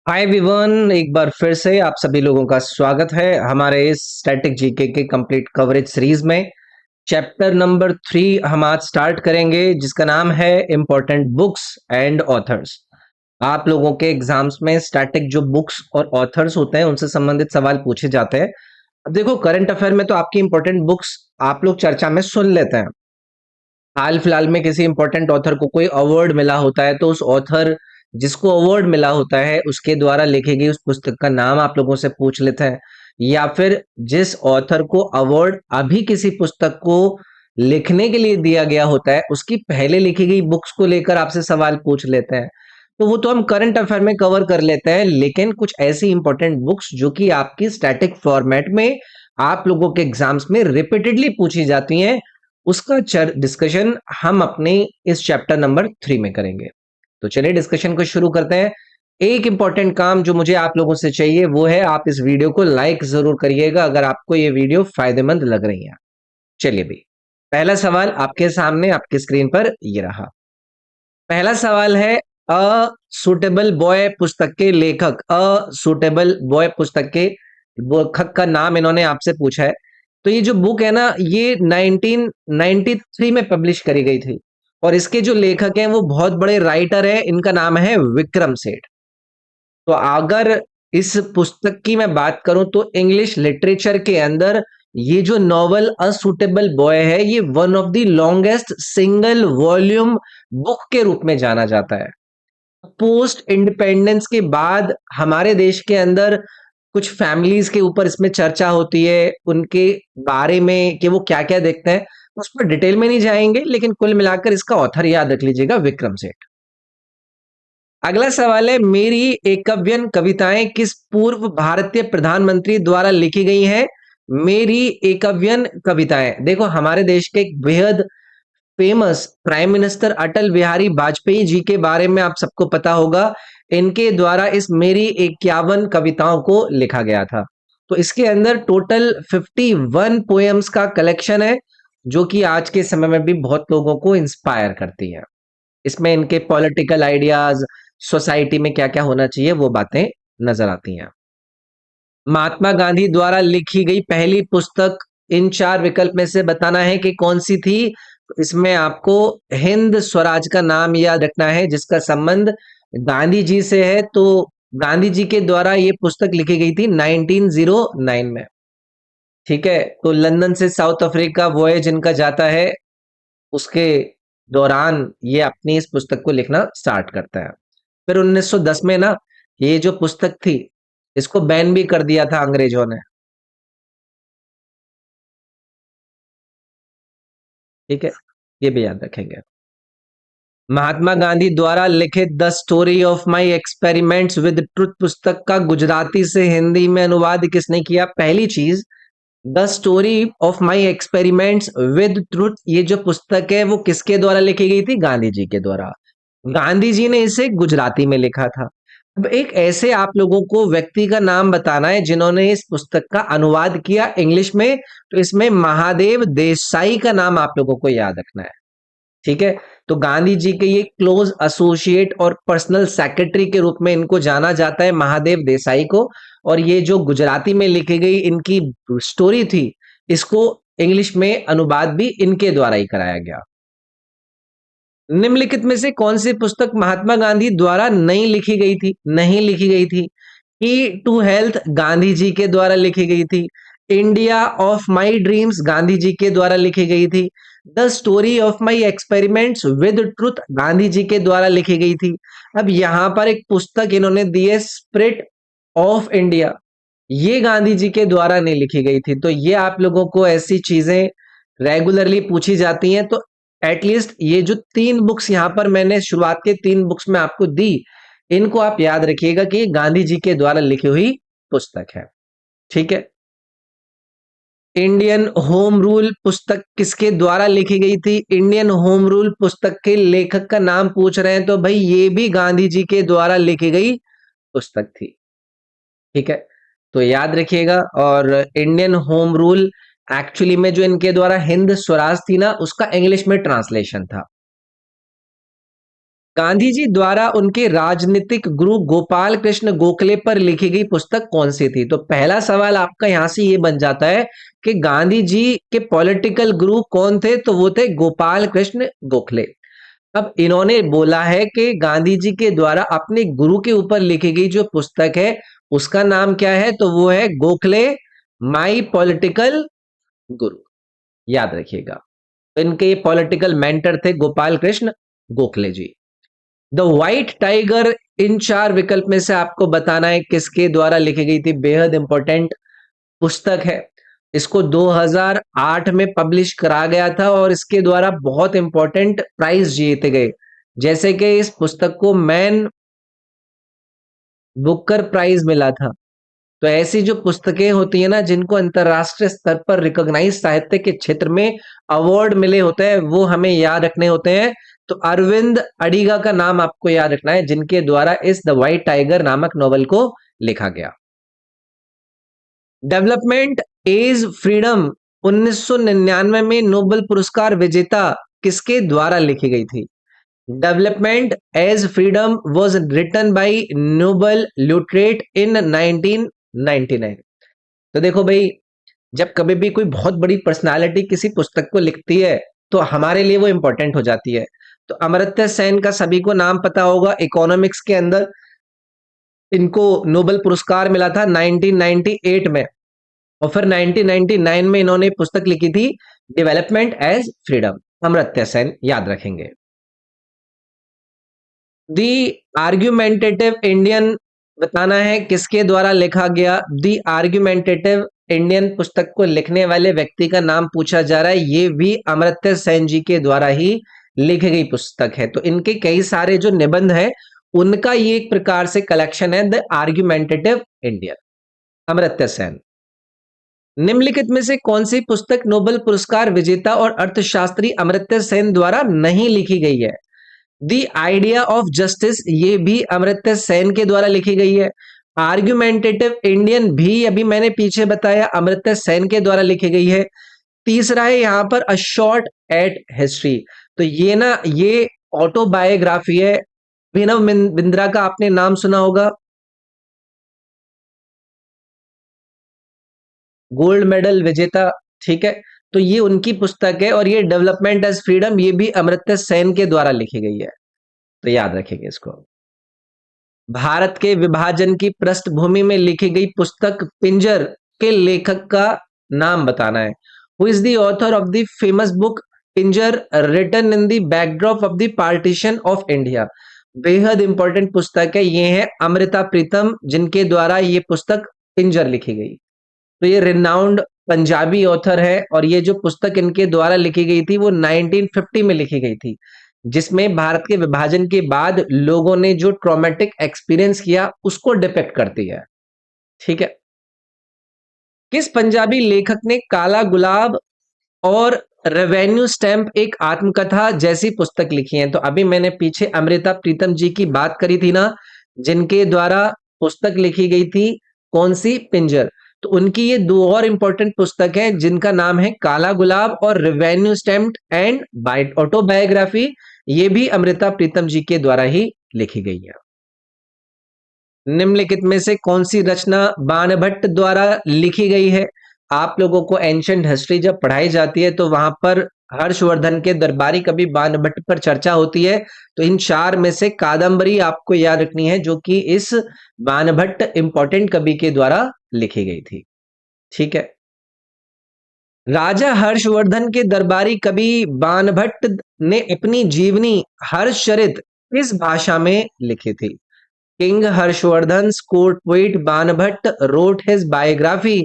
Hi everyone, एक बार फिर से आप सभी लोगों का स्वागत है हमारे इस स्टैटिक जीके के कंप्लीट कवरेज सीरीज में। चैप्टर नंबर 3 हम आज स्टार्ट करेंगे, जिसका नाम है इम्पोर्टेंट बुक्स एंड ऑथर्स। आप लोगों के एग्जाम्स में स्टैटिक जो बुक्स और ऑथर्स होते हैं उनसे संबंधित सवाल पूछे जाते हैं। अब देखो, करंट अफेयर में तो आपकी इंपॉर्टेंट बुक्स आप लोग चर्चा में सुन लेते हैं। हाल फिलहाल में किसी इंपॉर्टेंट ऑथर को कोई अवार्ड मिला होता है तो उस ऑथर जिसको अवार्ड मिला होता है उसके द्वारा लिखी गई उस पुस्तक का नाम आप लोगों से पूछ लेते हैं, या फिर जिस ऑथर को अवार्ड अभी किसी पुस्तक को लिखने के लिए दिया गया होता है उसकी पहले लिखी गई बुक्स को लेकर आपसे सवाल पूछ लेते हैं। तो वो तो हम करंट अफेयर में कवर कर लेते हैं, लेकिन कुछ ऐसी इंपॉर्टेंट बुक्स जो कि आपकी स्टैटिक फॉर्मेट में आप लोगों के एग्जाम्स में रिपीटेडली पूछी जाती हैं, उसका डिस्कशन हम अपने इस चैप्टर नंबर 3 में करेंगे। तो चलिए डिस्कशन को शुरू करते हैं। एक इंपॉर्टेंट काम जो मुझे आप लोगों से चाहिए वो है, आप इस वीडियो को लाइक जरूर करिएगा अगर आपको ये वीडियो फायदेमंद लग रही है। चलिए भी, पहला सवाल आपके सामने आपकी स्क्रीन पर ये रहा। पहला सवाल है, अ सुटेबल बॉय पुस्तक के लेखक, अ सुटेबल बॉय पुस्तक के लेखक का नाम इन्होंने आपसे पूछा है। तो ये जो बुक है ना, ये 1993 में पब्लिश करी गई थी और इसके जो लेखक हैं वो बहुत बड़े राइटर हैं, इनका नाम है विक्रम सेठ। तो अगर इस पुस्तक की मैं बात करूं तो इंग्लिश लिटरेचर के अंदर ये जो नॉवल अ सुटेबल बॉय है, ये one of the longest single volume book के रूप में जाना जाता है। पोस्ट इंडिपेंडेंस के बाद हमारे देश के अंदर कुछ फैमिलीज के ऊपर इसमें चर्चा होती है, उनके बारे में कि वो क्या क्या देखते हैं, उस पर डिटेल में नहीं जाएंगे, लेकिन कुल मिलाकर इसका ऑथर याद रख लीजिएगा, विक्रम सेठ। अगला सवाल है, मेरी एकव्यन कविताएं किस पूर्व भारतीय प्रधानमंत्री द्वारा लिखी गई हैं? मेरी एकव्यन कविताएं, देखो हमारे देश के एक बेहद famous prime minister Atal Bihari Vajpayee ji के बारे में आप सबको पता होगा। इनके द्वारा इस मेरी 51 कविताओं को लिखा गया था। तो इसके अंदर टोटल 51 पोएम्स का कलेक्शन है, जो कि आज के समय में भी बहुत लोगों को इंस्पायर करती है। इसमें इनके पॉलिटिकल आइडियाज, सोसाइटी में क्या क्या होना चाहिए, वो बातें नजर आती हैं। महात्मा गांधी द्वारा लिखी गई पहली पुस्तक इन चार विकल्प में से बताना है कि कौन सी थी। तो इसमें आपको हिंद स्वराज का नाम याद रखना है, जिसका संबंध गांधी जी से है। तो गांधी जी के द्वारा ये पुस्तक लिखी गई थी 1909 में। ठीक है, तो लंदन से साउथ अफ्रीका वॉयज इनका जाता है, उसके दौरान ये अपनी इस पुस्तक को लिखना स्टार्ट करता है। फिर 1910 में ना, ये जो पुस्तक थी इसको बैन भी कर दिया था अंग्रेजों ने। ठीक है, ये भी याद रखेंगे। महात्मा गांधी द्वारा लिखित the story of my experiments with truth पुस्तक का गुजराती से हिंदी में अनुवाद किसने किया? पहली चीज, the story of my experiments with truth, ये जो पुस्तक है वो किसके द्वारा लिखी गई थी? गांधी जी के द्वारा। गांधी जी ने इसे गुजराती में लिखा था। अब एक ऐसे आप लोगों को व्यक्ति का नाम बताना है जिन्होंने इस पुस्तक का अनुवाद किया इंग्लिश में, तो इसमें महादेव देसाई का नाम आप लोगों को याद रखना है। ठीक है, तो गांधी जी के ये क्लोज एसोसिएट और पर्सनल सेक्रेटरी के रूप में इनको जाना जाता है, महादेव देसाई को। और ये जो गुजराती में लिखी गई इनकी स्टोरी थी, इसको इंग्लिश में अनुवाद भी इनके द्वारा ही कराया गया। निम्नलिखित में से कौन सी पुस्तक महात्मा गांधी द्वारा नहीं लिखी गई थी? नहीं लिखी गई थी। की टू हेल्थ गांधी जी के द्वारा लिखी गई थी। India of my dreams Gandhi ji के द्वारा लिखी गई थी। The story of my experiments with truth Gandhi ji के द्वारा लिखी गई थी। अब यहां पर एक पुस्तक इन्होंने दी है, स्पिरिट ऑफ इंडिया, ये गांधी जी के द्वारा नहीं लिखी गई थी। तो ये आप लोगों को ऐसी चीजें रेगुलरली पूछी जाती हैं। तो एटलीस्ट ये जो तीन बुक्स यहां पर मैंने शुरुआत के तीन बुक्स में आपको दी, इनको आप याद रखिएगा कि गांधी जी के द्वारा लिखी हुई पुस्तक है। ठीक है, इंडियन होम रूल पुस्तक किसके द्वारा लिखी गई थी? इंडियन होम रूल पुस्तक के लेखक का नाम पूछ रहे हैं, तो भाई ये भी गांधी जी के द्वारा लिखी गई पुस्तक थी। ठीक है, तो याद रखिएगा। और इंडियन होम रूल एक्चुअली में जो इनके द्वारा हिंद स्वराज थी ना, उसका इंग्लिश में ट्रांसलेशन था। गांधी जी द्वारा उनके राजनीतिक गुरु गोपाल कृष्ण गोखले पर लिखी गई पुस्तक कौन सी थी? तो पहला सवाल आपका यहां से ये बन जाता है कि गांधी जी के पॉलिटिकल गुरु कौन थे? तो वो थे गोपाल कृष्ण गोखले। अब इन्होंने बोला है कि गांधी जी के द्वारा अपने गुरु के ऊपर लिखी गई जो पुस्तक है उसका नाम क्या है? तो वो है गोखले माई पॉलिटिकल गुरु। याद रखिएगा। तो इनके ये पॉलिटिकल मेंटर थे गोपाल कृष्ण गोखले जी। द व्हाइट टाइगर इन चार विकल्प में से आपको बताना है किसके द्वारा लिखी गई थी। बेहद इंपॉर्टेंट पुस्तक है। इसको 2008 में पब्लिश करा गया था और इसके द्वारा बहुत इंपॉर्टेंट प्राइज जीते गए, जैसे कि इस पुस्तक को मैन बुकर प्राइज मिला था। तो ऐसी जो पुस्तकें होती है ना जिनको अंतरराष्ट्रीय स्तर पर रिकॉग्नाइज साहित्य के क्षेत्र में अवार्ड मिले होते हैं वो हमें याद रखने होते हैं। तो अरविंद अडिगा का नाम आपको याद रखना है जिनके द्वारा इस द व्हाइट टाइगर नामक नॉवल को लिखा गया। डेवलपमेंट एज फ्रीडम 1999 में नोबेल पुरस्कार विजेता किसके द्वारा लिखी गई थी? Development as freedom was written by Nobel laureate in 1999। तो देखो भाई, जब कभी भी कोई बहुत बड़ी पर्सनालिटी किसी पुस्तक को लिखती है तो हमारे लिए वो इंपॉर्टेंट हो जाती है। तो अमर्त्य सेन का सभी को नाम पता होगा, इकोनॉमिक्स के अंदर इनको नोबेल पुरस्कार मिला था 1998 में। और फिर 1999 में इन्होंने पुस्तक लिखी थी development as freedom. Amartya Sen याद रखेंगे। दी आर्ग्यूमेंटेटिव इंडियन बताना है किसके द्वारा लिखा गया। दी आर्ग्यूमेंटेटिव इंडियन पुस्तक को लिखने वाले व्यक्ति का नाम पूछा जा रहा है, ये भी अमर्त्य सेन जी के द्वारा ही लिखी गई पुस्तक है। तो इनके कई सारे जो निबंध है उनका ये एक प्रकार से कलेक्शन है the argumentative Indian. Amartya Sen. निम्नलिखित में से कौन सी पुस्तक नोबेल पुरस्कार विजेता और अर्थशास्त्री अमर्त्य सेन द्वारा नहीं लिखी गई है? द आइडिया ऑफ जस्टिस, ये भी अमर्त्य सेन के द्वारा लिखी गई है। आर्ग्यूमेंटेटिव इंडियन भी अभी मैंने पीछे बताया अमर्त्य सेन के द्वारा लिखी गई है। तीसरा है यहां पर अ शॉर्ट एट हिस्ट्री, तो ये ना ये ऑटोबायोग्राफी है। अभिनव बिंद्रा का आपने नाम सुना होगा, गोल्ड मेडल विजेता। ठीक है, तो ये उनकी पुस्तक है और ये डेवलपमेंट एज फ्रीडम ये भी अमर्त्य सेन के द्वारा लिखी गई है। तो याद रखेंगे इसको। भारत के विभाजन की पृष्ठभूमि में लिखी गई पुस्तक पिंजर के लेखक का नाम बताना है। Who is the author of the famous book Pinjar written in the backdrop of the partition of India? बेहद इंपॉर्टेंट पुस्तक है, ये है अमृता प्रीतम जिनके द्वारा ये पुस्तक पिंजर लिखी गई। तो ये रिनाउंड पंजाबी ऑथर है और ये जो पुस्तक इनके द्वारा लिखी गई थी वो 1950 में लिखी गई थी, जिसमें भारत के विभाजन के बाद लोगों ने जो ट्रॉमेटिक एक्सपीरियंस किया उसको डिपेक्ट करती है। ठीक है। किस पंजाबी लेखक ने काला गुलाब और रेवेन्यू स्टैंप एक आत्मकथा जैसी पुस्तक लिखी है? तो अभी मैंने पीछे अमृता प्रीतम जी की बात करी थी ना, जिनके द्वारा पुस्तक लिखी गई थी कौन सी? पिंजर। तो उनकी ये दो और इंपॉर्टेंट पुस्तक है जिनका नाम है काला गुलाब और revenue stamp and bite autobiography, ये भी अमृता प्रीतम जी के द्वारा ही लिखी गई है। निम्नलिखित में से कौन सी रचना बाणभट्ट द्वारा लिखी गई है? आप लोगों को एंशिएंट हिस्ट्री जब पढ़ाई जाती है तो वहां पर हर्षवर्धन के दरबारी कवि बाणभट्ट पर चर्चा होती है। तो इन चार में से कादंबरी आपको याद रखनी है जो कि इस बाणभट्ट इंपॉर्टेंट कवि के द्वारा लिखी गई थी। ठीक है। राजा हर्षवर्धन के दरबारी कवि बाणभट्ट ने अपनी जीवनी हर्षचरित किस भाषा में लिखी थी? King Harshvardhan court poet Banabhatta road his biography,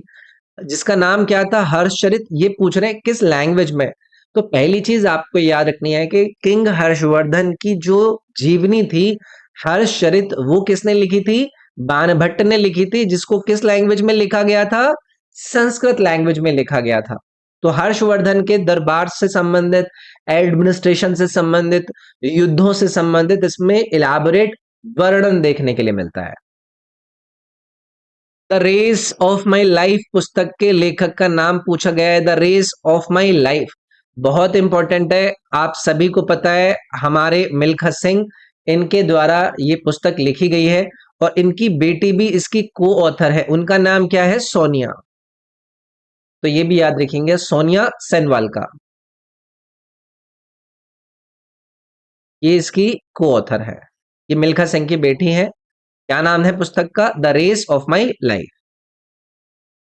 जिसका नाम क्या था? हर्षचरित। ये पूछ रहे हैं किस लैंग्वेज में। तो पहली चीज आपको याद रखनी है कि किंग हर्षवर्धन की जो जीवनी थी हर्षचरित वो किसने लिखी थी? बाणभट्ट ने लिखी थी, जिसको किस लैंग्वेज में लिखा गया था? संस्कृत लैंग्वेज में लिखा गया था। तो हर्षवर्धन के दरबार से संबंधित, एडमिनिस्ट्रेशन से संबंधित, युद्धों से संबंधित इसमें इलाबोरेट वर्णन देखने के लिए मिलता है। The race of my life पुस्तक के लेखक का नाम पूछा गया है। The race of my life बहुत इंपॉर्टेंट है, आप सभी को पता है हमारे मिल्खा सिंह इनके द्वारा ये पुस्तक लिखी गई है और इनकी बेटी भी इसकी को ऑथर है। उनका नाम क्या है? सोनिया। तो ये भी याद रखेंगे, सोनिया सेनवाल का, ये इसकी को ऑथर है। ये मिल्खा सिंह की बेटी है। क्या नाम है पुस्तक का? The race of my life.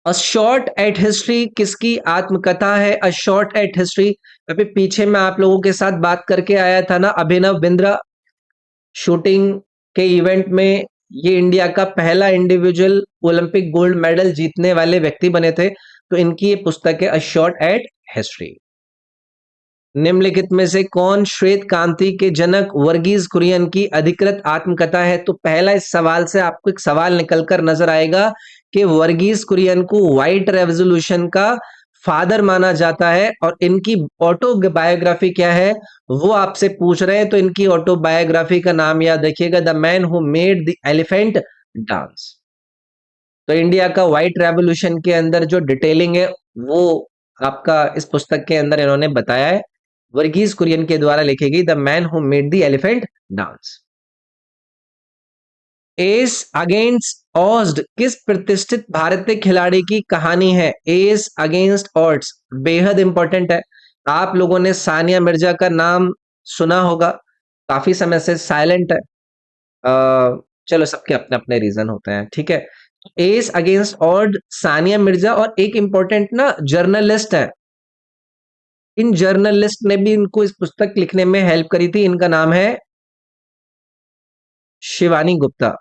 A shot at history किसकी आत्मकथा है? अ शॉर्ट एट हिस्ट्री, अभी पीछे मैं आप लोगों के साथ बात करके आया था ना, अभिनव बिंद्रा शूटिंग के इवेंट में ये इंडिया का पहला इंडिविजुअल ओलंपिक गोल्ड मेडल जीतने वाले व्यक्ति बने थे। तो इनकी ये पुस्तक है अ शॉर्ट एट हिस्ट्री। निम्नलिखित में से कौन श्वेत क्रांति के जनक वर्गीज कुरियन की अधिकृत आत्मकथा है? तो पहला इस सवाल से आपको एक सवाल निकलकर नजर आएगा कि वर्गीज कुरियन को व्हाइट रेवोल्यूशन का फादर माना जाता है और इनकी ऑटोबायोग्राफी क्या है वो आपसे पूछ रहे हैं। तो इनकी ऑटोबायोग्राफी का नाम याद रखिएगा, the man who made the elephant dance. तो इंडिया का व्हाइट रेवोल्यूशन के अंदर जो डिटेलिंग है वो आपका इस पुस्तक के अंदर इन्होंने बताया है। वर्गीज कुरियन के द्वारा लिखी गई the man who made the elephant dance. S against odds किस प्रतिष्ठित भारतीय खिलाड़ी की कहानी है? एस अगेंस्ट ऑड्स बेहद इंपॉर्टेंट है। आप लोगों ने सानिया मिर्जा का नाम सुना होगा, काफी समय से साइलेंट है। चलो सबके अपने अपने रीजन होते हैं, ठीक है। S against odd Sania Mirza और एक इंपॉर्टेंट ना जर्नलिस्ट है, इन जर्नलिस्ट ने भी इनको इस पुस्तक लिखने में हेल्प करी थी। इनका नाम है शिवानी गुप्ता।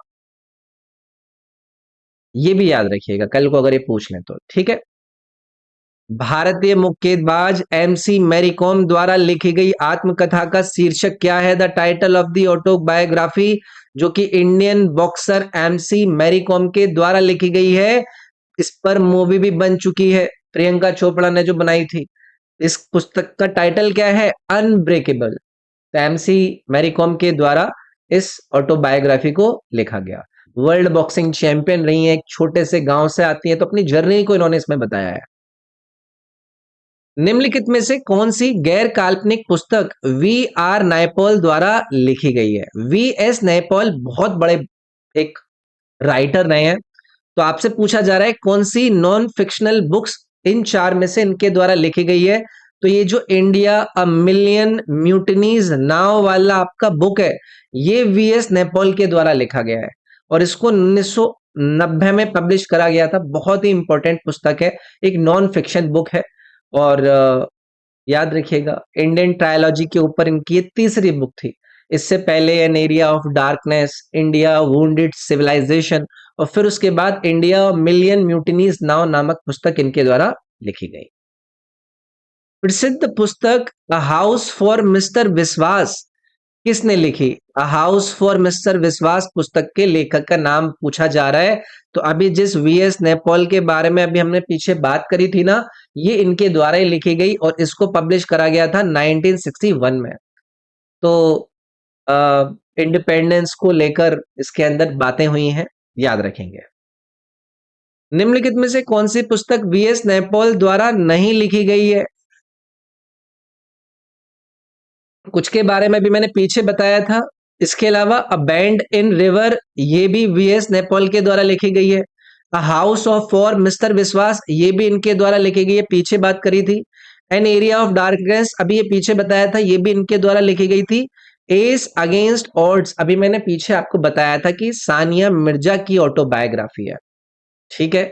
ये भी याद रखिएगा कल को अगर ये पूछ लें तो, ठीक है। भारतीय मुक्केबाज एमसी मैरी कॉम द्वारा लिखी गई आत्मकथा का शीर्षक क्या है? The title of the autobiography, जो कि Indian boxer MC Mary Kom के द्वारा लिखी गई है। इस पर मूवी भी बन चुकी है, प्रियंका चोपड़ा ने जो बनाई थी। इस पुस्तक का टाइटल क्या है? अनब्रेकेबल। तो एमसी मैरी कॉम के द्वारा इस ऑटोबायोग्राफी को लिखा गया। वर्ल्ड बॉक्सिंग चैंपियन रही है, एक छोटे से गांव से आती है, तो अपनी जर्नी को इन्होंने इसमें बताया है। निम्नलिखित में से कौन सी गैर काल्पनिक पुस्तक वी आर नायपॉल द्वारा लिखी गई है? वी एस नायपॉल बहुत बड़े एक राइटर रहे हैं। तो आपसे पूछा जा रहा है कौन सी नॉन फिक्शनल बुक्स इन चार में से इनके द्वारा लिखी गई है? तो ये जो इंडिया अ मिलियन म्यूटनीज नाव वाला आपका बुक है, ये वी एस नैपॉल के द्वारा लिखा गया है और इसको 1990 में पब्लिश करा गया था। बहुत ही इंपॉर्टेंट पुस्तक है, एक नॉन फिक्शन बुक है। और याद रखिएगा इंडियन ट्रायोलॉजी के ऊपर इनकी ये तीसरी बुक थी। इससे पहले an area of darkness, India wounded civilization और फिर उसके बाद इंडिया मिलियन म्यूटनीज नाउ नामक पुस्तक इनके द्वारा लिखी गई। प्रसिद्ध पुस्तक अ हाउस फॉर मिस्टर विश्वास किसने लिखी? अ हाउस फॉर मिस्टर विश्वास पुस्तक के लेखक का नाम पूछा जा रहा है। तो अभी जिस वी एस नैपॉल के बारे में अभी हमने पीछे बात करी थी ना, ये इनके द्वारा ही लिखी गई और इसको पब्लिश करा गया था 1961 में। तो इंडिपेंडेंस को लेकर इसके अंदर बातें हुई हैं, याद रखेंगे। निम्नलिखित में से कौन सी पुस्तक वी एस नैपॉल द्वारा नहीं लिखी गई है? कुछ के बारे में भी मैंने पीछे बताया था। इसके अलावा अ बैंड इन रिवर, ये भी वी एस नैपॉल के द्वारा लिखी गई है। A house of for mister विश्वास, ये भी इनके द्वारा लिखी गई है, पीछे बात करी थी। एन एरिया ऑफ डार्कनेस, अभी ये पीछे बताया था, ये भी इनके द्वारा लिखी गई थी। एस अगेंस्ट ऑड्स, अभी मैंने पीछे आपको बताया था कि सानिया मिर्जा की ऑटोबायोग्राफी है, ठीक है।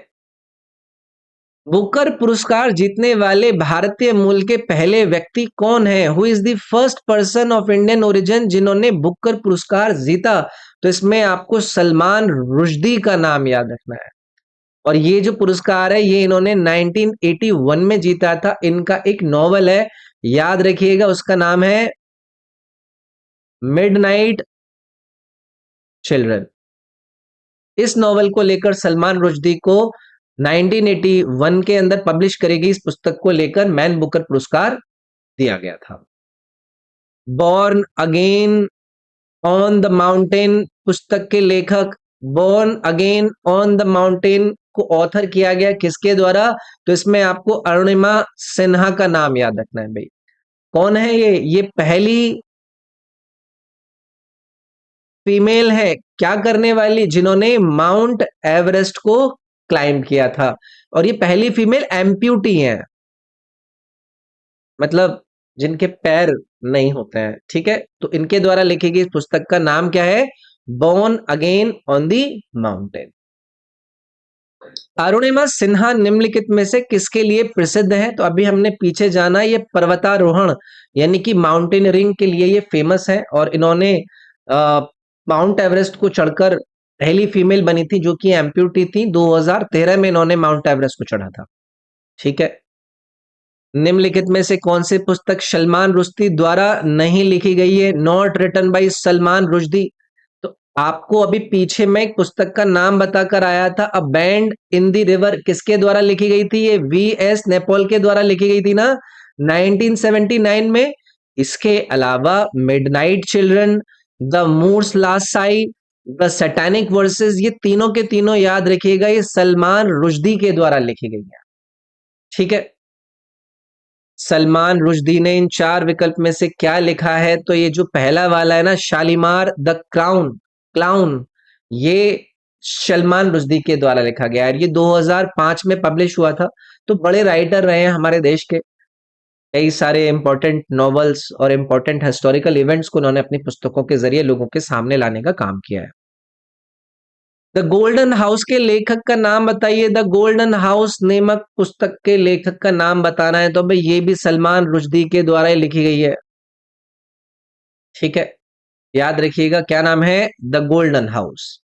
बुकर पुरस्कार जीतने वाले भारतीय मूल के पहले व्यक्ति कौन है? Who is the first person of Indian origin जिन्होंने बुकर पुरस्कार जीता? तो इसमें आपको सलमान रुश्दी का नाम याद रखना है। और ये जो पुरस्कार है ये इन्होंने 1981 में जीता था। इनका एक नॉवल है, याद रखिएगा, उसका नाम है मिडनाइट चिल्ड्रन। इस नॉवल को लेकर सलमान रुश्दी को 1981 के अंदर पब्लिश करी गई इस पुस्तक को लेकर मैन बुकर पुरस्कार दिया गया था। Born again on the mountain पुस्तक के लेखक, born again on the mountain को ऑथर किया गया किसके द्वारा? तो इसमें आपको अरुणिमा सिन्हा का नाम याद रखना है भाई। कौन है ये? ये पहली फीमेल है क्या करने वाली, जिन्होंने माउंट एवरेस्ट को क्लाइंब किया था, और ये पहली फीमेल एम्प्यूटी है, मतलब जिनके पैर नहीं होते हैं, ठीक है। तो इनके द्वारा लिखी गई इस पुस्तक का नाम क्या है? Born again on the mountain. Arunima Sinha निम्नलिखित में से किसके लिए प्रसिद्ध है? तो अभी हमने पीछे जाना, ये पर्वतारोहण यानी कि माउंटेनियरिंग के लिए ये फेमस है, और इन्होंने माउंट एवरेस्ट को चढ़कर पहली फीमेल बनी थी जो कि एम्प्यूटी थी। 2013 में इन्होंने माउंट एवरेस्ट को चढ़ा था, ठीक है। निम्नलिखित में से कौन सी पुस्तक सलमान रुश्दी द्वारा नहीं लिखी गई है? Not written by Salman Rushdie. तो आपको अभी पीछे मैं एक पुस्तक का नाम बताकर आया था, a band in the river, किसके द्वारा लिखी गई थी? ये वी.एस. नैपोल के द्वारा लिखी गई थी ना, 1979 में। इसके अलावा midnight children, the moods last Sai, the satanic versus, ये तीनों के तीनों याद रखिएगा, ये सलमान रुश्दी के द्वारा लिखी गई है, ठीक है। सलमान रुश्दी ने इन चार विकल्प में से क्या लिखा है? तो ये जो पहला वाला है ना, शालीमार द क्राउन क्लाउन, ये सलमान रुश्दी के द्वारा लिखा गया है। ये 2005 में पब्लिश हुआ था। तो बड़े राइटर रहे हैं हमारे देश के, कई सारे इंपॉर्टेंट नॉवेल्स और इंपॉर्टेंट हिस्टोरिकल इवेंट्स को उन्होंने अपनी पुस्तकों के जरिए लोगों के सामने लाने का काम किया है। द गोल्डन हाउस के लेखक का नाम बताइए। द गोल्डन हाउस नामक पुस्तक के लेखक का नाम बताना है, तो भाई ये भी सलमान रुश्दी के द्वारा ही लिखी गई है, ठीक है। याद रखिएगा क्या नाम है? The golden house.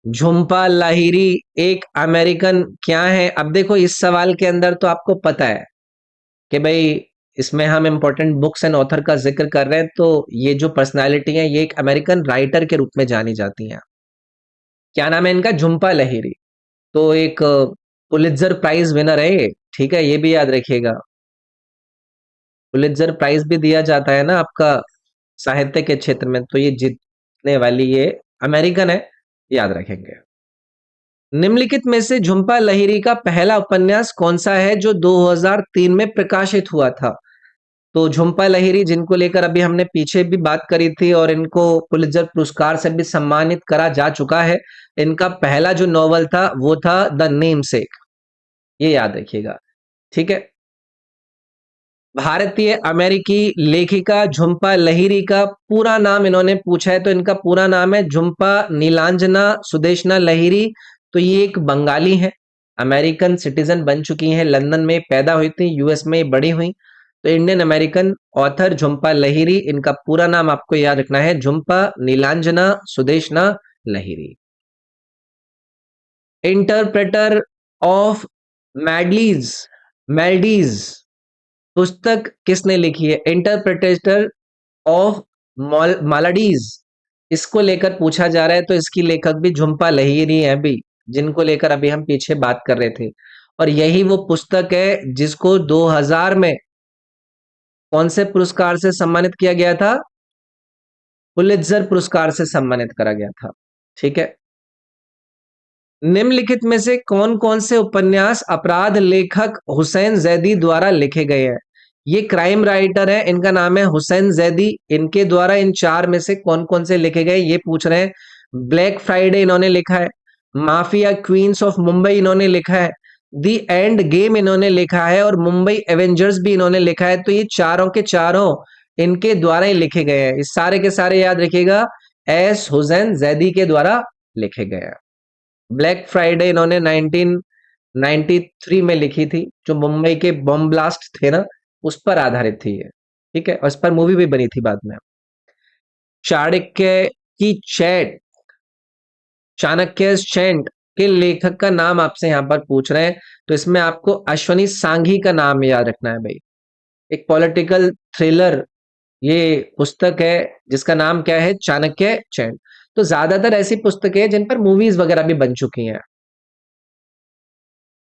Jhumpa Lahiri एक अमेरिकन क्या है? अब देखो इस सवाल के अंदर तो आपको पता है कि भाई इसमें हम इंपॉर्टेंट बुक्स एंड ऑथर का जिक्र कर रहे हैं, तो ये जो पर्सनालिटी है ये एक अमेरिकन राइटर के रूप में जानी जाती हैं। क्या नाम है इनका? झुम्पा लाहिरी। तो एक पुलित्जर प्राइज विनर है ये, ठीक है, ये भी याद रखिएगा। पुलित्जर प्राइज भी दिया जाता है ना आपका साहित्य के क्षेत्र में, तो ये जीतने वाली ये अमेरिकन है, याद रखेंगे। निम्नलिखित में से झुम्पा लाहिरी का पहला उपन्यास कौन सा है जो 2003 में प्रकाशित हुआ था? तो झुम्पा लाहिरी, जिनको लेकर अभी हमने पीछे भी बात करी थी और इनको पुलित्जर पुरस्कार से भी सम्मानित करा जा चुका है, इनका पहला जो नॉवल था वो था द नेमसेक, ये याद रखिएगा, ठीक है। भारतीय अमेरिकी लेखिका झुम्पा लाहिरी का पूरा नाम इन्होंने पूछा है, तो इनका पूरा नाम है झुम्पा नीलांजना सुदेशना लाहिरी। तो ये एक बंगाली है, अमेरिकन सिटीजन बन चुकी हैं, लंदन में पैदा हुई थी, यूएस में बड़ी हुई। तो Indian American author Jhumpa Lahiri, इनका पूरा नाम आपको याद रखना है, झुम्पा नीलांजना सुदेशना लाहिरी। इंटरप्रेटर ऑफ मैडलीज मेल्डीज पुस्तक किसने लिखी है? इंटरप्रेटर ऑफ मालाडीज, इसको लेकर पूछा जा रहा है, तो इसकी लेखक भी झुम्पा लाहिरी है भी, जिनको लेकर अभी हम पीछे बात कर रहे थे। और यही वो पुस्तक है जिसको 2000 में कौन से पुरस्कार से सम्मानित किया गया था? पुलित्जर पुरस्कार से सम्मानित करा गया था, ठीक है। निम्नलिखित में से कौन कौन से उपन्यास अपराध लेखक हुसैन जैदी द्वारा लिखे गए हैं? ये क्राइम राइटर है, इनका नाम है हुसैन जैदी, इनके द्वारा इन चार में से कौन कौन से लिखे गए ये पूछ रहे हैं। ब्लैक फ्राइडे इन्होंने लिखा है, माफिया क्वींस ऑफ मुंबई इन्होंने लिखा है, दी एंड गेम इन्होंने लिखा है, और मुंबई एवेंजर्स भी इन्होंने लिखा है। तो ये चारों के चारों इनके द्वारा ही लिखे गए हैं, इस सारे के सारे याद रखिएगा, एस हुसैन जैदी के द्वारा लिखे गए हैं। ब्लैक फ्राइडे इन्होंने 1993 में लिखी थी, जो मुंबई के बम ब्लास्ट थे ना, उस पर आधारित थी ये, ठीक है, और इस पर मूवी भी बनी थी बाद में। चाणक्य की चैट चाणक्य चैंट के लेखक का नाम आपसे यहां पर पूछ रहे हैं, तो इसमें आपको अश्वनी सांघी का नाम याद रखना है भाई। एक पॉलिटिकल थ्रिलर ये पुस्तक है जिसका नाम क्या है? चाणक्य चैन। तो ज्यादातर ऐसी पुस्तकें हैं जिन पर मूवीज वगैरह भी बन चुकी हैं।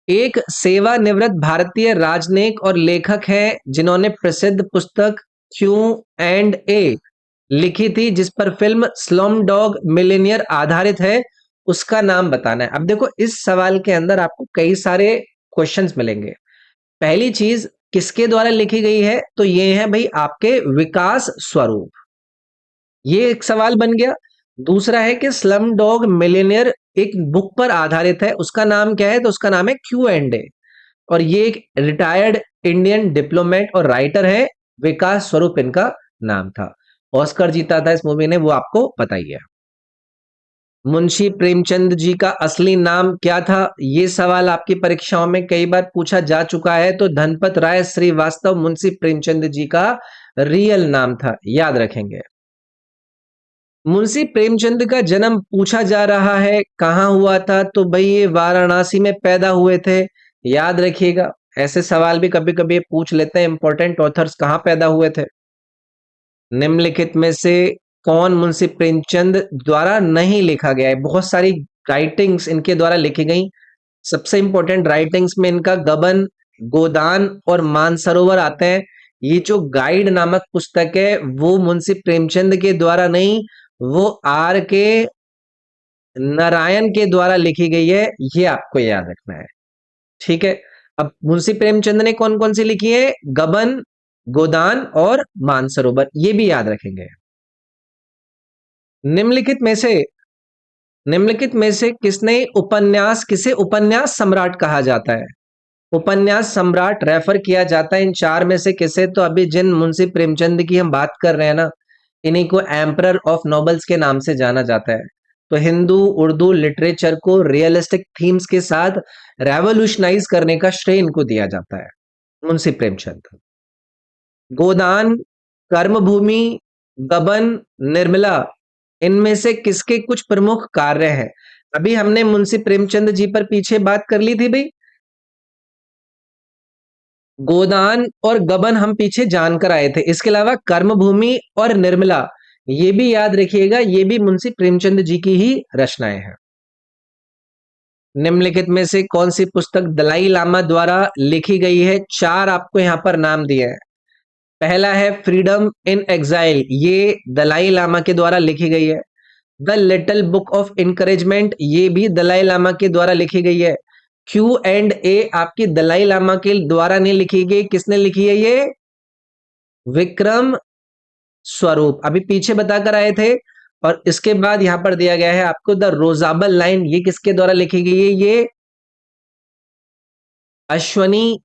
एक सेवानिवृत्त भारतीय राजनयिक और लेखक है जिन्होंने प्रसिद्ध पुस्तक क्यू एंड ए लिखी थी, जिस पर फिल्म स्लम डॉग मिलियनियर आधारित है, उसका नाम बताना है। अब देखो इस सवाल के अंदर आपको कई सारे क्वेश्चंस मिलेंगे। पहली चीज, किसके द्वारा लिखी गई है? तो ये है भाई आपके विकास स्वरूप, ये एक सवाल बन गया। दूसरा है कि स्लम डॉग मिलियनेयर एक बुक पर आधारित है, उसका नाम क्या है? तो उसका नाम है क्यू एंड ए, और ये एक रिटायर्ड इंडियन डिप्लोमेट और राइटर है, विकास स्वरूप इनका नाम था। ऑस्कर जीता था इस मूवी ने, वो आपको पता ही है। मुंशी प्रेमचंद जी का असली नाम क्या था? ये सवाल आपकी परीक्षाओं में कई बार पूछा जा चुका है। तो धनपत राय श्रीवास्तव मुंशी प्रेमचंद जी का रियल नाम था, याद रखेंगे। मुंशी प्रेमचंद का जन्म पूछा जा रहा है, कहाँ हुआ था? तो भाई ये वाराणसी में पैदा हुए थे, याद रखिएगा। ऐसे सवाल भी कभी कभी पूछ लेते हैं, इंपॉर्टेंट ऑथर्स कहाँ पैदा हुए थे। निम्नलिखित में से कौन मुंशी प्रेमचंद द्वारा नहीं लिखा गया है? बहुत सारी राइटिंग्स इनके द्वारा लिखी गई। सबसे इंपॉर्टेंट राइटिंग्स में इनका गबन, गोदान और मानसरोवर आते हैं। ये जो गाइड नामक पुस्तक है वो मुंशी प्रेमचंद के द्वारा नहीं, वो आर के नारायण के द्वारा लिखी गई है, ये आपको याद रखना है। ठीक है। अब मुंशी प्रेमचंद ने कौन कौन सी लिखी है? गबन, गोदान और मानसरोवर, ये भी याद रखेंगे। निम्नलिखित में से निम्नलिखित में से किसे उपन्यास सम्राट कहा जाता है? उपन्यास सम्राट रेफर किया जाता है इन चार में से किसे? तो अभी जिन मुंशी प्रेमचंद की हम बात कर रहे हैं ना, इन्हीं को एम्परर ऑफ नॉवेल्स के नाम से जाना जाता है। तो हिंदू उर्दू लिटरेचर को रियलिस्टिक थीम्स के साथ रेवोल्यूशनाइज करने का श्रेय इनको दिया जाता है, मुंशी प्रेमचंद। गोदान, कर्मभूमि, गबन, निर्मला, इनमें से किसके कुछ प्रमुख कार्य हैं? अभी हमने मुंशी प्रेमचंद जी पर पीछे बात कर ली थी भाई। गोदान और गबन हम पीछे जानकर आए थे। इसके अलावा कर्मभूमि और निर्मला, ये भी याद रखिएगा, ये भी मुंशी प्रेमचंद जी की ही रचनाएं हैं। निम्नलिखित में से कौन सी पुस्तक दलाई लामा द्वारा लिखी गई है? चार आपको यहां पर नाम दिए हैं। पहला है फ्रीडम इन एग्जाइल, ये दलाई लामा के द्वारा लिखी गई है। The little book of encouragement, ये भी दलाई लामा के द्वारा लिखी गई है। क्यू एंड ए आपकी दलाई लामा के द्वारा नहीं लिखी गई, किसने लिखी है? ये विक्रम स्वरूप, अभी पीछे बताकर आए थे। और इसके बाद यहां पर दिया गया है आपको द रोजाबल लाइन, ये किसके द्वारा लिखी गई है? ये अश्वनी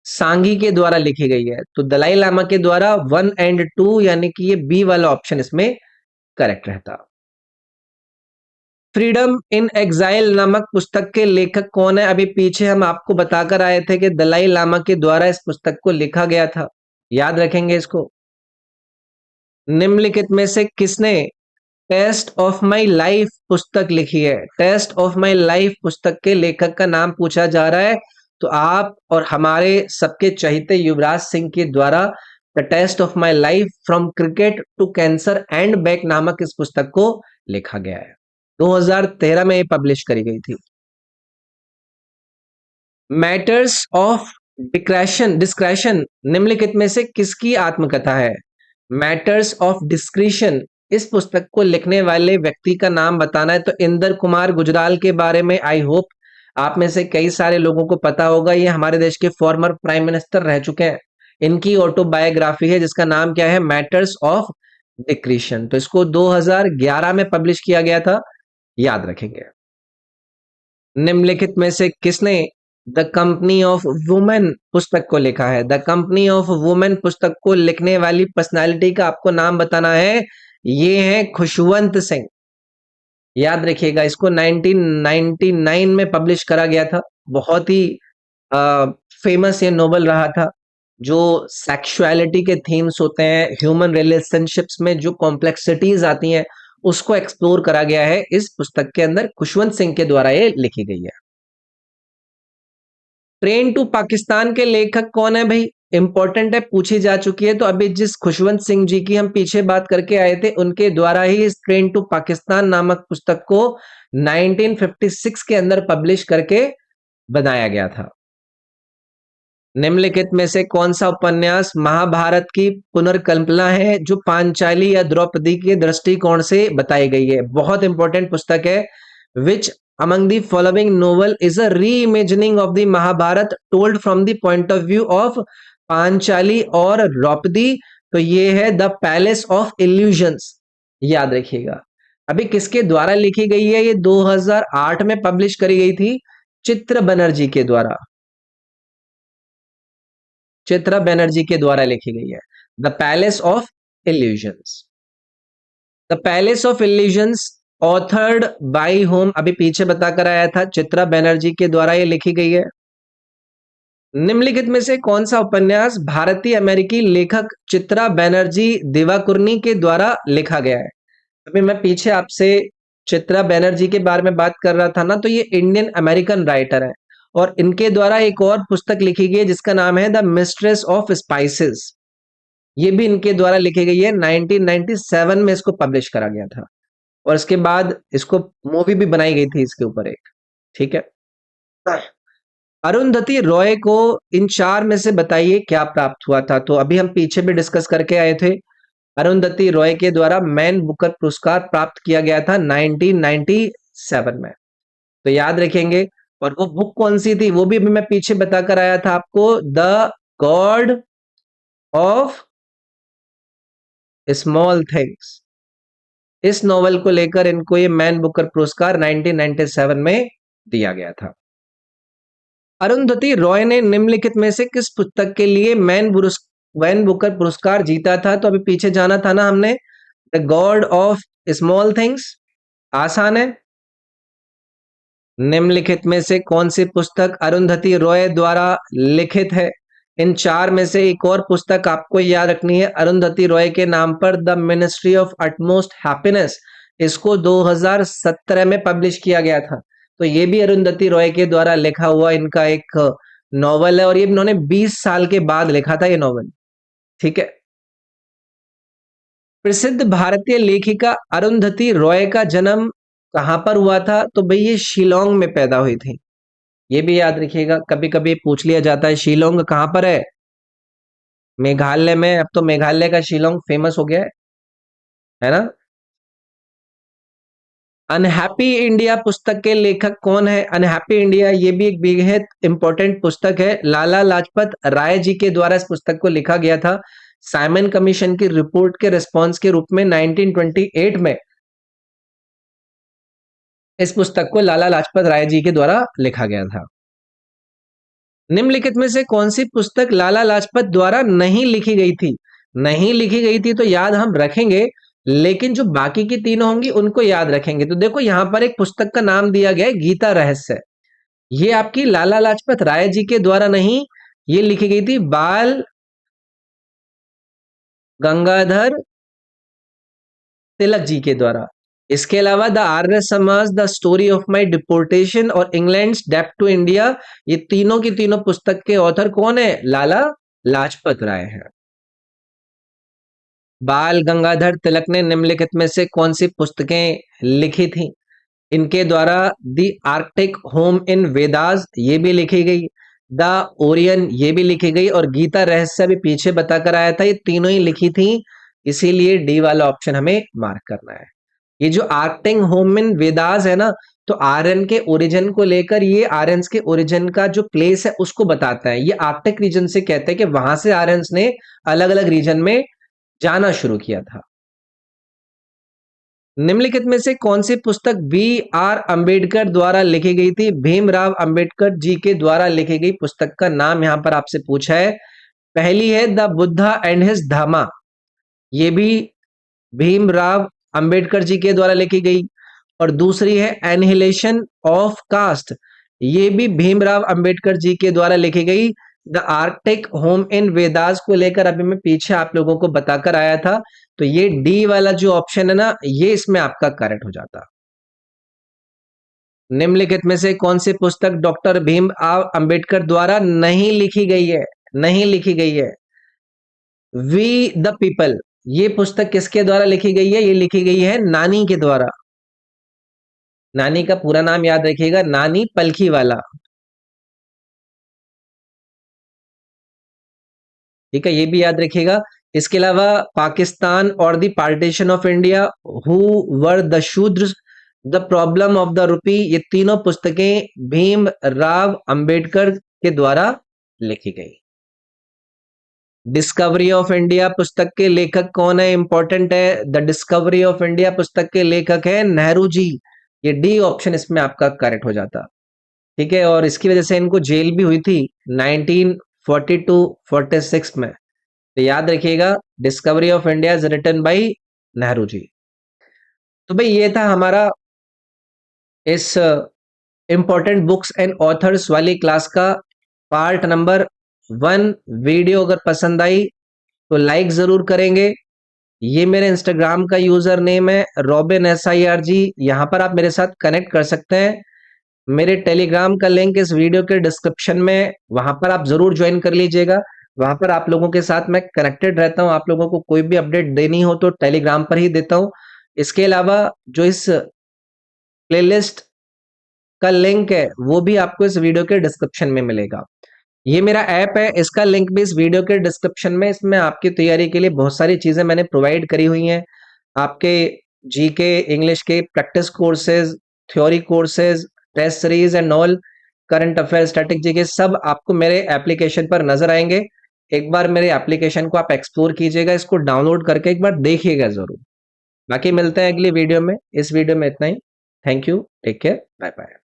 सांघी के द्वारा लिखी गई है। तो दलाई लामा के द्वारा 1 और 2, यानी कि ये बी वाला ऑप्शन इसमें करेक्ट रहता। फ्रीडम इन एग्जाइल नामक पुस्तक के लेखक कौन है? अभी पीछे हम आपको बताकर आए थे कि दलाई लामा के द्वारा इस पुस्तक को लिखा गया था, याद रखेंगे इसको। निम्नलिखित में से किसने टेस्ट ऑफ माई लाइफ पुस्तक लिखी है? टेस्ट ऑफ माई लाइफ पुस्तक के लेखक का नाम पूछा जा रहा है। तो आप और हमारे सबके चहेते युवराज सिंह के द्वारा the test of my life from cricket to cancer and back नामक इस पुस्तक को लिखा गया है। 2013 में ये पब्लिश करी गई थी। मैटर्स ऑफ डिस्क्रेशन निम्नलिखित में से किसकी आत्मकथा है? मैटर्स ऑफ डिस्क्रिशन, इस पुस्तक को लिखने वाले व्यक्ति का नाम बताना है। तो इंदर कुमार गुजराल के बारे में आई होप आप में से कई सारे लोगों को पता होगा। ये हमारे देश के फॉर्मर प्राइम मिनिस्टर रह चुके हैं। इनकी ऑटोबायोग्राफी है जिसका नाम क्या है? Matters of discretion. तो इसको 2011 में पब्लिश किया गया था, याद रखेंगे। निम्नलिखित में से किसने द कंपनी ऑफ वुमेन पुस्तक को लिखा है? द कंपनी ऑफ वुमेन पुस्तक को लिखने वाली पर्सनालिटी का आपको नाम बताना है। ये है खुशवंत सिंह, याद रखिएगा। इसको 1999 में पब्लिश करा गया था। बहुत ही फेमस ये नोवेल रहा था, जो सेक्सुअलिटी के थीम्स होते हैं, ह्यूमन रिलेशनशिप्स में जो कॉम्प्लेक्सिटीज आती हैं, उसको एक्सप्लोर करा गया है इस पुस्तक के अंदर। खुशवंत सिंह के द्वारा ये लिखी गई है। ट्रेन टू पाकिस्तान के लेखक कौन है भाई? इंपॉर्टेंट है, पूछी जा चुकी है। तो अभी जिस खुशवंत सिंह जी की हम पीछे बात करके आए थे, उनके द्वारा ही इस ट्रेन टू पाकिस्तान नामक पुस्तक को 1956 के अंदर पब्लिश करके बनाया गया था। निम्नलिखित में से कौन सा उपन्यास महाभारत की पुनर्कल्पना है, जो पांचाली या द्रौपदी के दृष्टिकोण से बताई गई है? बहुत इंपॉर्टेंट पुस्तक है। विच among the following novel is a reimagining of the Mahabharata told from the point of view of Panchali और द्रौपदी? तो ये है द पैलेस ऑफ इल्यूजन्स, याद रखिएगा। अभी किसके द्वारा लिखी गई है? ये 2008 में पब्लिश करी गई थी चित्रा बनर्जी के द्वारा। चित्रा बनर्जी के द्वारा लिखी गई है the palace of illusions. The palace of illusions authored bye home, अभी पीछे बताकर आया था, चित्रा बनर्जी के द्वारा ये लिखी गई है। निम्नलिखित में से कौन सा उपन्यास भारतीय अमेरिकी लेखक चित्रा बनर्जी दिवाकुर्नी के द्वारा लिखा गया है? अभी मैं पीछे आपसे चित्रा बनर्जी के बारे में बात कर रहा था ना, तो ये इंडियन अमेरिकन राइटर है और इनके द्वारा एक और पुस्तक लिखी गई है जिसका नाम है द मिस्ट्रेस ऑफ स्पाइसेस। ये भी इनके द्वारा लिखी गई है, 1997 में इसको पब्लिश करा गया था और इसके बाद इसको मूवी भी बनाई गई थी इसके ऊपर एक। ठीक है, अरुंधति रॉय को इन चार में से बताइए क्या प्राप्त हुआ था? तो अभी हम पीछे भी डिस्कस करके आए थे, अरुंधति रॉय के द्वारा मैन बुकर पुरस्कार प्राप्त किया गया था 1997 में, तो याद रखेंगे। और वो बुक कौन सी थी वो भी अभी मैं पीछे बताकर आया था आपको, the God of small things. इस नॉवल को लेकर इनको ये मैन बुकर पुरस्कार 1997 में दिया गया था। अरुंधति रॉय ने निम्नलिखित में से किस पुस्तक के लिए मैन बुकर पुरस्कार जीता था? तो अभी पीछे जाना था ना हमने, the God of small things. आसान है। निम्नलिखित में से कौन सी पुस्तक अरुंधति रॉय द्वारा लिखित है? इन चार में से एक और पुस्तक आपको याद रखनी है अरुंधति रॉय के नाम पर, the ministry of utmost happiness. इसको 2017 में पब्लिश किया गया था, तो ये भी अरुंधति रॉय के द्वारा लिखा हुआ इनका एक नॉवल है और ये इन्होंने 20 साल के बाद लिखा था ये नॉवल। ठीक है, प्रसिद्ध भारतीय लेखिका अरुंधति रॉय का जन्म कहां पर हुआ था? तो भाई ये शिलोंग में पैदा हुई थी, ये भी याद रखिएगा, कभी कभी पूछ लिया जाता है शिलोंग कहां पर है। मेघालय में, अब तो मेघालय का शिलोंग फेमस हो गया है ना। अनहैप्पी इंडिया पुस्तक के लेखक कौन है? अनहैप्पी इंडिया ये भी एक बेहद इंपॉर्टेंट पुस्तक है, लाला लाजपत राय जी के द्वारा इस पुस्तक को लिखा गया था साइमन कमीशन की रिपोर्ट के रिस्पॉन्स के रूप में 1928 में। इस पुस्तक को लाला लाजपत राय जी के द्वारा लिखा गया था। निम्नलिखित में से कौन सी पुस्तक लाला लाजपत द्वारा नहीं लिखी गई थी? नहीं लिखी गई थी तो याद हम रखेंगे, लेकिन जो बाकी की तीनों होंगी उनको याद रखेंगे। तो देखो यहां पर एक पुस्तक का नाम दिया गया है गीता रहस्य, ये आपकी लाला लाजपत राय जी के द्वारा नहीं, ये लिखी गई थी बाल गंगाधर तिलक जी के द्वारा। इसके अलावा the Arya Samaj, the story of my deportation और इंग्लैंड्स डेप्ट टू इंडिया, ये तीनों की तीनों पुस्तक के ऑथर कौन है? लाला लाजपत राय है। बाल गंगाधर तिलक ने निम्नलिखित में से कौन सी पुस्तकें लिखी थी? इनके द्वारा the Arctic home in Vedas ये भी लिखी गई, द ओरियन ये भी लिखी गई और गीता रहस्य भी पीछे बताकर आया था, ये तीनों ही लिखी थी, इसीलिए डी वाला ऑप्शन हमें मार्क करना है। ये जो आर्कटिक होम इन वेदास है ना, तो आर्यन के ओरिजिन को लेकर, ये आर्यंस के ओरिजिन का जो प्लेस है उसको बताता है। ये आर्कटिक रीजन से कहते हैं कि वहां से आर्यंस ने अलग अलग रीजन में जाना शुरू किया था। निम्नलिखित में से कौन सी पुस्तक बी आर अंबेडकर द्वारा लिखी गई थी? भीमराव अंबेडकर जी के द्वारा लिखी गई पुस्तक का नाम यहां पर आपसे पूछा है। पहली है द बुद्धा एंड हिज धामा, ये भी भीमराव अंबेडकर जी के द्वारा लिखी गई, और दूसरी है एनहिलेशन ऑफ कास्ट, ये भी भीमराव अंबेडकर जी के द्वारा लिखी गई। The Arctic home in Vedas को लेकर अभी मैं पीछे आप लोगों को बताकर आया था, तो ये डी वाला जो ऑप्शन है ना, ये इसमें आपका करेक्ट हो जाता। निम्नलिखित में से कौन सी पुस्तक डॉक्टर भीमराव अंबेडकर द्वारा नहीं लिखी गई है? नहीं लिखी गई है वी द पीपल, ये पुस्तक किसके द्वारा लिखी गई है? ये लिखी गई है नानी के द्वारा। नानी का पूरा नाम याद रखिएगा, नानी पलखी वाला। ठीक है, ये भी याद रखिएगा। इसके अलावा पाकिस्तान और the partition of India, who were the Shudra, the problem of the rupee, ये तीनों पुस्तकें भीम राव अंबेडकर के द्वारा लिखी गई। डिस्कवरी ऑफ इंडिया पुस्तक के लेखक कौन है? इंपॉर्टेंट है। द डिस्कवरी ऑफ इंडिया पुस्तक के लेखक है नेहरू जी। ये डी ऑप्शन इसमें आपका करेक्ट हो जाता। ठीक है, और इसकी वजह से इनको जेल भी हुई थी 1942-46 में। तो याद रखिएगा, Discovery of India is written by Nehru ji. तो भाई ये था हमारा इस इंपॉर्टेंट बुक्स एंड ऑथर्स वाली क्लास का पार्ट नंबर 1। वीडियो अगर पसंद आई तो लाइक जरूर करेंगे। ये मेरे इंस्टाग्राम का यूजर नेम है robin_sirg। यहाँ पर आप मेरे साथ कनेक्ट कर सकते हैं। मेरे टेलीग्राम का लिंक इस वीडियो के डिस्क्रिप्शन में, वहां पर आप जरूर ज्वाइन कर लीजिएगा। वहां पर आप लोगों के साथ मैं कनेक्टेड रहता हूं। आप लोगों को कोई भी अपडेट देनी हो तो टेलीग्राम पर ही देता हूं। इसके अलावा जो इस प्लेलिस्ट का लिंक है वो भी आपको इस वीडियो के डिस्क्रिप्शन में मिलेगा। ये मेरा ऐप है, इसका लिंक भी इस वीडियो के डिस्क्रिप्शन में। इसमें आपकी तैयारी के लिए बहुत सारी चीजें मैंने प्रोवाइड करी हुई हैं। आपके जीके इंग्लिश के practice courses, theory courses, test series and all, current affair, static GK, सब आपको मेरे एप्लीकेशन पर नजर आएंगे। एक बार मेरे एप्लीकेशन को आप एक्सप्लोर कीजिएगा, इसको डाउनलोड करके एक बार देखिएगा जरूर। बाकी मिलते हैं अगली वीडियो में। इस वीडियो में इतना ही। Thank you, take care, bye bye.